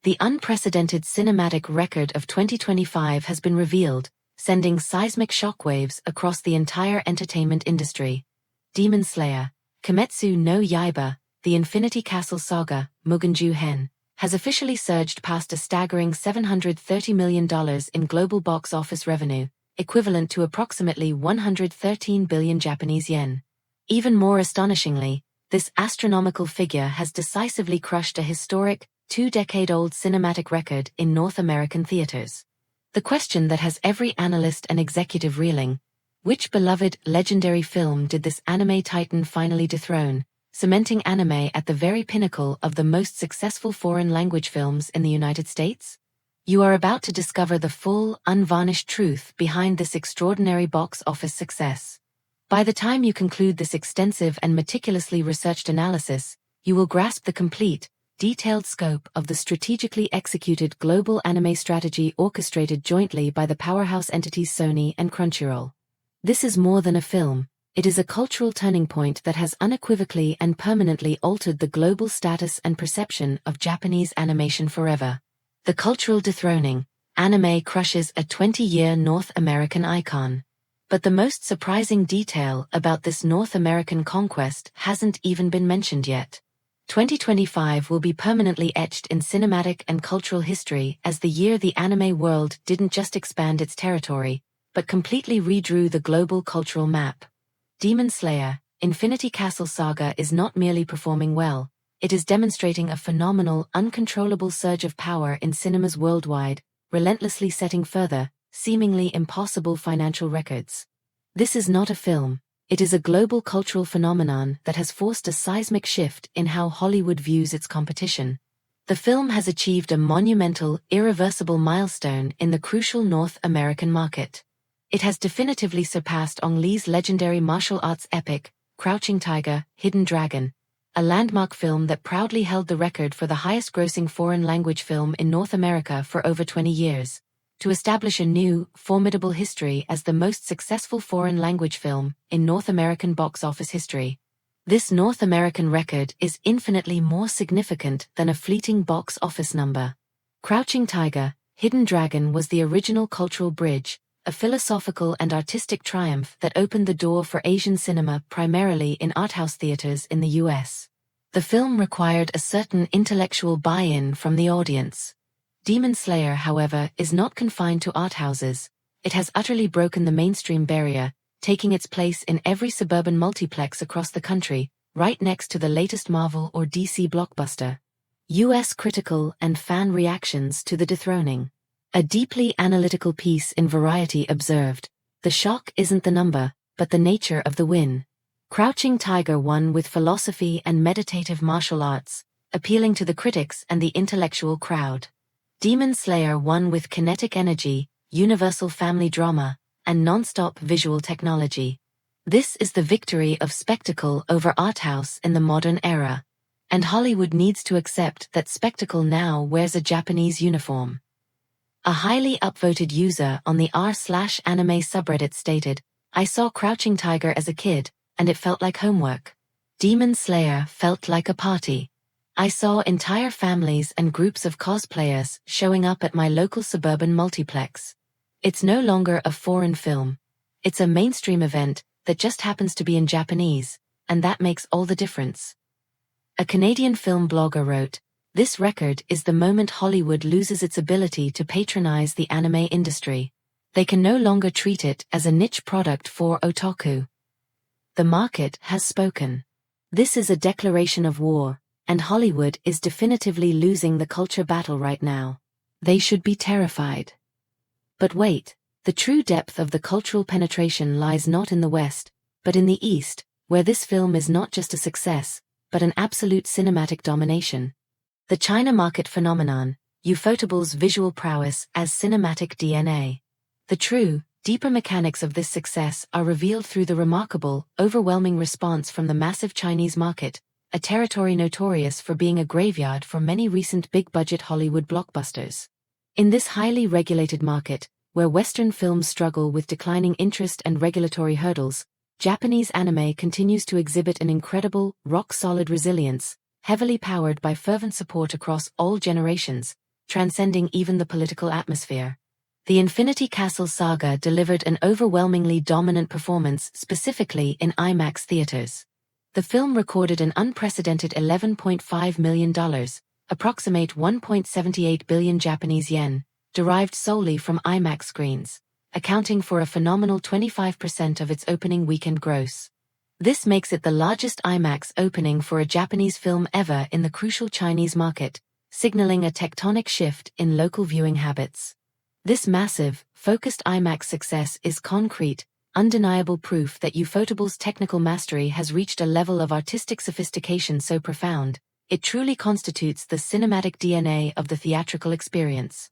The unprecedented cinematic record of 2025 has been revealed, sending seismic shockwaves across the entire entertainment industry. Demon Slayer, Kimetsu no Yaiba, the Infinity Castle Saga, Mugenjo Arc, has officially surged past a staggering $730 million in global box office revenue, equivalent to approximately 113 billion Japanese yen. Even more astonishingly, this astronomical figure has decisively crushed a historic, two-decade-old cinematic record in North American theaters. The question that has every analyst and executive reeling: which beloved, legendary film did this anime titan finally dethrone, cementing anime at the very pinnacle of the most successful foreign language films in the United States? You are about to discover the full, unvarnished truth behind this extraordinary box office success. By the time you conclude this extensive and meticulously researched analysis, you will grasp the complete, detailed scope of the strategically executed global anime strategy orchestrated jointly by the powerhouse entities Sony and Crunchyroll. This is more than a film. It is a cultural turning point that has unequivocally and permanently altered the global status and perception of Japanese animation forever. The cultural dethroning: anime crushes a 20-year North American icon. But the most surprising detail about this North American conquest hasn't even been mentioned yet. 2025 will be permanently etched in cinematic and cultural history as the year the anime world didn't just expand its territory, but completely redrew the global cultural map. Demon Slayer, Infinity Castle Saga is not merely performing well, it is demonstrating a phenomenal, uncontrollable surge of power in cinemas worldwide, relentlessly setting further, seemingly impossible financial records. This is not a film. It is a global cultural phenomenon that has forced a seismic shift in how Hollywood views its competition. The film has achieved a monumental, irreversible milestone in the crucial North American market. It has definitively surpassed Ong Lee's legendary martial arts epic, Crouching Tiger, Hidden Dragon, a landmark film that proudly held the record for the highest-grossing foreign-language film in North America for over 20 years. To establish a new, formidable history as the most successful foreign-language film in North American box office history. This North American record is infinitely more significant than a fleeting box office number. Crouching Tiger, Hidden Dragon was the original cultural bridge, a philosophical and artistic triumph that opened the door for Asian cinema primarily in arthouse theaters in the US. The film required a certain intellectual buy-in from the audience. Demon Slayer, however, is not confined to art houses. It has utterly broken the mainstream barrier, taking its place in every suburban multiplex across the country, right next to the latest Marvel or DC blockbuster. US critical and fan reactions to the dethroning. A deeply analytical piece in Variety observed, "The shock isn't the number, but the nature of the win." Crouching Tiger won with philosophy and meditative martial arts, appealing to the critics and the intellectual crowd. Demon Slayer won with kinetic energy, universal family drama, and non-stop visual technology. This is the victory of spectacle over arthouse in the modern era. And Hollywood needs to accept that spectacle now wears a Japanese uniform. A highly upvoted user on the r/anime subreddit stated, "I saw Crouching Tiger as a kid, and it felt like homework. Demon Slayer felt like a party. I saw entire families and groups of cosplayers showing up at my local suburban multiplex. It's no longer a foreign film. It's a mainstream event that just happens to be in Japanese, and that makes all the difference." A Canadian film blogger wrote, "This record is the moment Hollywood loses its ability to patronize the anime industry. They can no longer treat it as a niche product for otaku. The market has spoken. This is a declaration of war, and Hollywood is definitively losing the culture battle right now. They should be terrified." But wait, the true depth of the cultural penetration lies not in the West, but in the East, where this film is not just a success, but an absolute cinematic domination. The China market phenomenon, Ufotable's visual prowess as cinematic DNA. The true, deeper mechanics of this success are revealed through the remarkable, overwhelming response from the massive Chinese market, a territory notorious for being a graveyard for many recent big-budget Hollywood blockbusters. In this highly regulated market, where Western films struggle with declining interest and regulatory hurdles, Japanese anime continues to exhibit an incredible, rock-solid resilience, heavily powered by fervent support across all generations, transcending even the political atmosphere. The Infinity Castle saga delivered an overwhelmingly dominant performance specifically in IMAX theaters. The film recorded an unprecedented $11.5 million, approximate 1.78 billion Japanese yen, derived solely from IMAX screens, accounting for a phenomenal 25% of its opening weekend gross. This makes it the largest IMAX opening for a Japanese film ever in the crucial Chinese market, signaling a tectonic shift in local viewing habits. This massive, focused IMAX success is concrete, undeniable proof that Ufotable's technical mastery has reached a level of artistic sophistication so profound, it truly constitutes the cinematic DNA of the theatrical experience.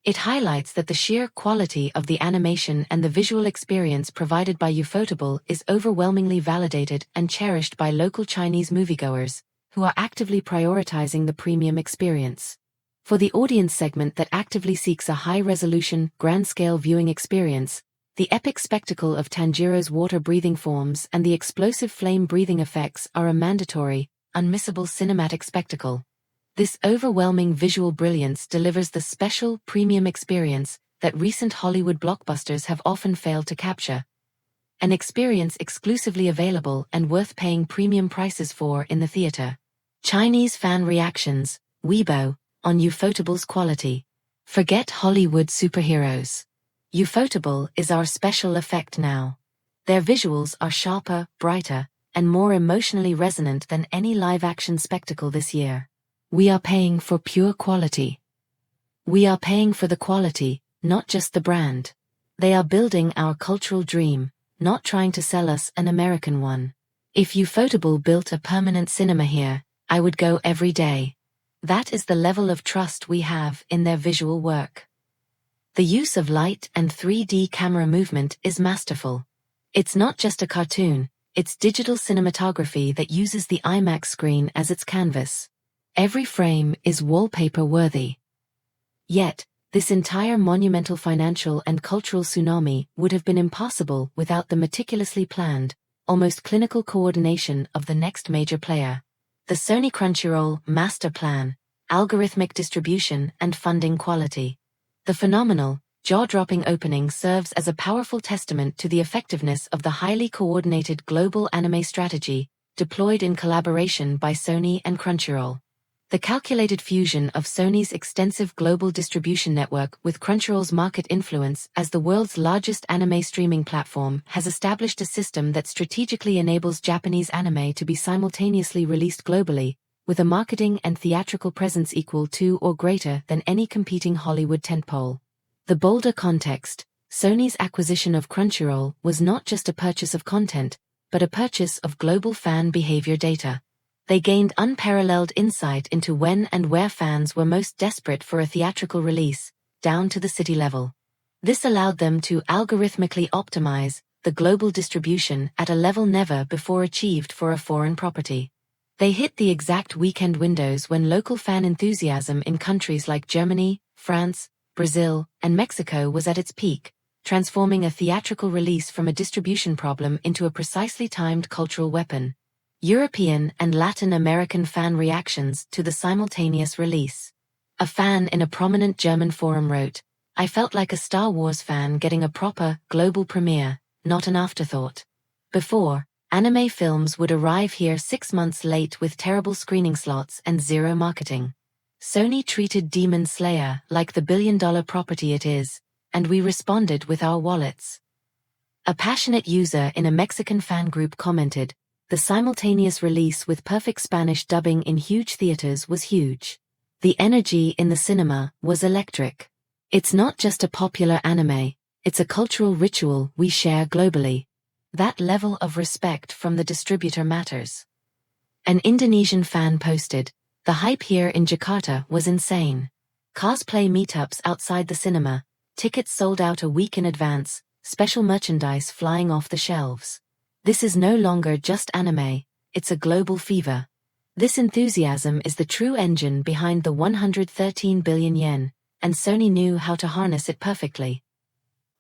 It highlights that the sheer quality of the animation and the visual experience provided by Ufotable is overwhelmingly validated and cherished by local Chinese moviegoers, who are actively prioritizing the premium experience. For the audience segment that actively seeks a high-resolution, grand-scale viewing experience, the epic spectacle of Tanjiro's water-breathing forms and the explosive flame-breathing effects are a mandatory, unmissable cinematic spectacle. This overwhelming visual brilliance delivers the special, premium experience that recent Hollywood blockbusters have often failed to capture. An experience exclusively available and worth paying premium prices for in the theater. Chinese fan reactions, Weibo, on Ufotable's quality. Forget Hollywood superheroes. Ufotable is our special effect now. Their visuals are sharper, brighter, and more emotionally resonant than any live-action spectacle this year. We are paying for pure quality. We are paying for the quality, not just the brand. They are building our cultural dream, not trying to sell us an American one. If Ufotable built a permanent cinema here, I would go every day. That is the level of trust we have in their visual work. The use of light and 3D camera movement is masterful. It's not just a cartoon, it's digital cinematography that uses the IMAX screen as its canvas. Every frame is wallpaper-worthy. Yet, this entire monumental financial and cultural tsunami would have been impossible without the meticulously planned, almost clinical coordination of the next major player. The Sony Crunchyroll master plan, algorithmic distribution and funding quality. The phenomenal, jaw-dropping opening serves as a powerful testament to the effectiveness of the highly coordinated global anime strategy, deployed in collaboration by Sony and Crunchyroll. The calculated fusion of Sony's extensive global distribution network with Crunchyroll's market influence as the world's largest anime streaming platform has established a system that strategically enables Japanese anime to be simultaneously released globally, with a marketing and theatrical presence equal to or greater than any competing Hollywood tentpole. The bolder context: Sony's acquisition of Crunchyroll was not just a purchase of content, but a purchase of global fan behavior data. They gained unparalleled insight into when and where fans were most desperate for a theatrical release, down to the city level. This allowed them to algorithmically optimize the global distribution at a level never before achieved for a foreign property. They hit the exact weekend windows when local fan enthusiasm in countries like Germany, France, Brazil, and Mexico was at its peak, transforming a theatrical release from a distribution problem into a precisely timed cultural weapon. European and Latin American fan reactions to the simultaneous release. A fan in a prominent German forum wrote, "I felt like a Star Wars fan getting a proper, global premiere, not an afterthought. Before, anime films would arrive here 6 months late with terrible screening slots and zero marketing. Sony treated Demon Slayer like the billion-dollar property it is, and we responded with our wallets." A passionate user in a Mexican fan group commented, "The simultaneous release with perfect Spanish dubbing in huge theaters was huge. The energy in the cinema was electric. It's not just a popular anime, it's a cultural ritual we share globally. That level of respect from the distributor matters." An Indonesian fan posted, "The hype here in Jakarta was insane. Cosplay meetups outside the cinema, tickets sold out a week in advance, special merchandise flying off the shelves. This is no longer just anime, it's a global fever. This enthusiasm is the true engine behind the 113 billion yen, and Sony knew how to harness it perfectly."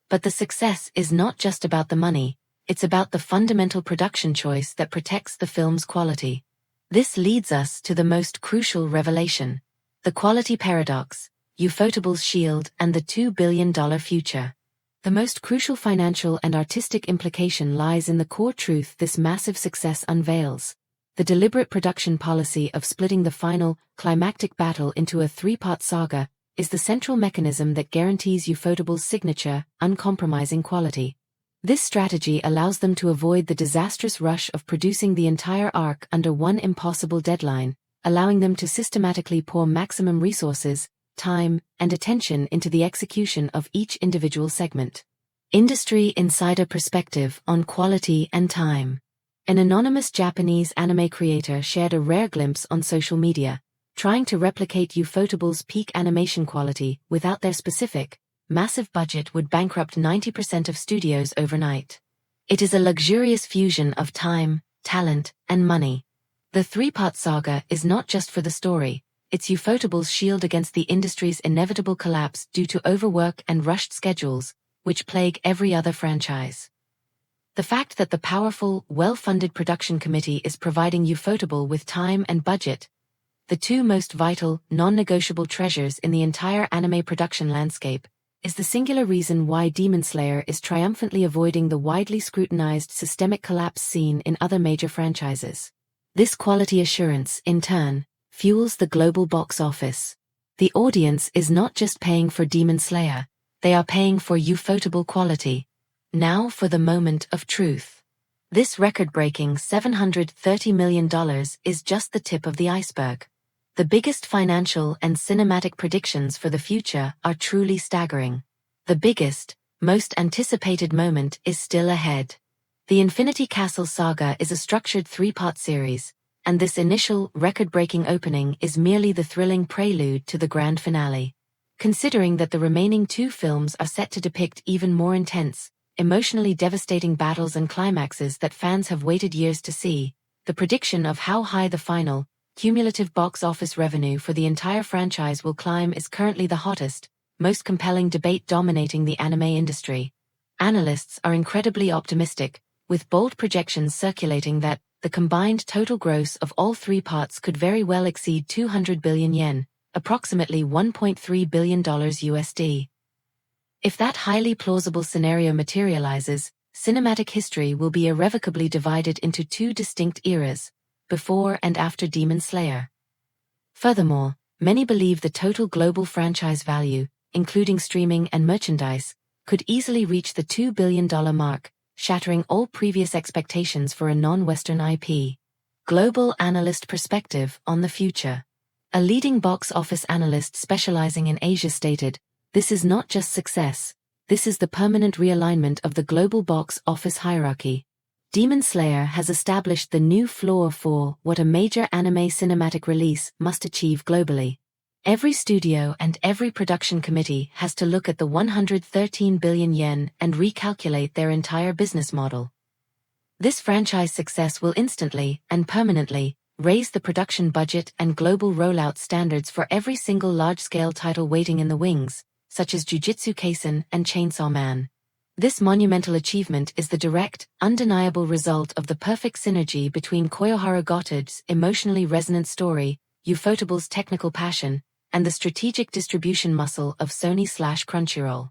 But the success is not just about the money, it's about the fundamental production choice that protects the film's quality. This leads us to the most crucial revelation: the quality paradox. Ufotable's shield, and the $2 billion future. The most crucial financial and artistic implication lies in the core truth this massive success unveils. The deliberate production policy of splitting the final, climactic battle into a three-part saga is the central mechanism that guarantees Ufotable's signature, uncompromising quality. This strategy allows them to avoid the disastrous rush of producing the entire arc under one impossible deadline, allowing them to systematically pour maximum resources, time, and attention into the execution of each individual segment. Industry insider perspective on quality and time. An anonymous Japanese anime creator shared a rare glimpse on social media, trying to replicate Ufotable's peak animation quality without their specific, massive budget would bankrupt 90% of studios overnight. It is a luxurious fusion of time, talent, and money. The three-part saga is not just for the story, it's Ufotable's shield against the industry's inevitable collapse due to overwork and rushed schedules, which plague every other franchise. The fact that the powerful, well-funded production committee is providing Ufotable with time and budget, the two most vital, non-negotiable treasures in the entire anime production landscape, is the singular reason why Demon Slayer is triumphantly avoiding the widely scrutinized systemic collapse seen in other major franchises. This quality assurance, in turn, fuels the global box office. The audience is not just paying for Demon Slayer, they are paying for Ufotable quality. Now for the moment of truth. This record-breaking $730 million is just the tip of the iceberg. The biggest financial and cinematic predictions for the future are truly staggering. The biggest, most anticipated moment is still ahead. The Infinity Castle saga is a structured three-part series, and this initial, record-breaking opening is merely the thrilling prelude to the grand finale. Considering that the remaining two films are set to depict even more intense, emotionally devastating battles and climaxes that fans have waited years to see, the prediction of how high the final, cumulative box office revenue for the entire franchise will climb is currently the hottest, most compelling debate dominating the anime industry. Analysts are incredibly optimistic, with bold projections circulating that the combined total gross of all three parts could very well exceed 200 billion yen, approximately $1.3 billion USD. If that highly plausible scenario materializes, cinematic history will be irrevocably divided into two distinct eras, before and after Demon Slayer. Furthermore, many believe the total global franchise value, including streaming and merchandise, could easily reach the $2 billion mark, shattering all previous expectations for a non-Western IP. Global Analyst Perspective on the Future. A leading box office analyst specializing in Asia stated, "This is not just success, this is the permanent realignment of the global box office hierarchy. Demon Slayer has established the new floor for what a major anime cinematic release must achieve globally. Every studio and every production committee has to look at the 113 billion yen and recalculate their entire business model. This franchise success will instantly and permanently raise the production budget and global rollout standards for every single large-scale title waiting in the wings, such as Jujutsu Kaisen and Chainsaw Man. This monumental achievement is the direct, undeniable result of the perfect synergy between Koyoharu Goto's emotionally resonant story, Ufotable's technical passion, and the strategic distribution muscle of Sony/Crunchyroll.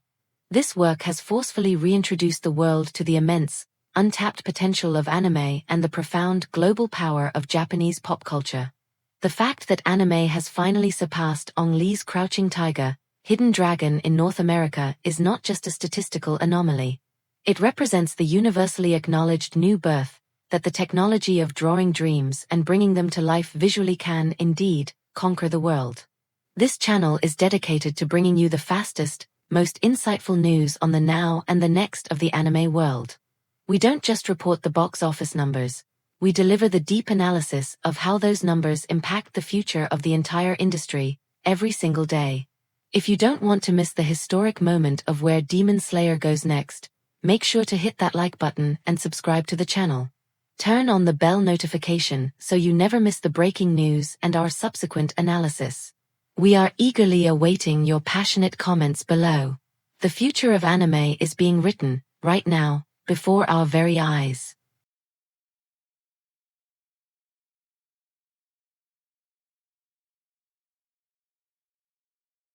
This work has forcefully reintroduced the world to the immense, untapped potential of anime and the profound global power of Japanese pop culture. The fact that anime has finally surpassed Ong Lee's Crouching Tiger, Hidden Dragon in North America is not just a statistical anomaly. It represents the universally acknowledged new birth, that the technology of drawing dreams and bringing them to life visually can, indeed, conquer the world. This channel is dedicated to bringing you the fastest, most insightful news on the now and the next of the anime world. We don't just report the box office numbers, we deliver the deep analysis of how those numbers impact the future of the entire industry, every single day. If you don't want to miss the historic moment of where Demon Slayer goes next, make sure to hit that like button and subscribe to the channel. Turn on the bell notification so you never miss the breaking news and our subsequent analysis. We are eagerly awaiting your passionate comments below. The future of anime is being written, right now, before our very eyes.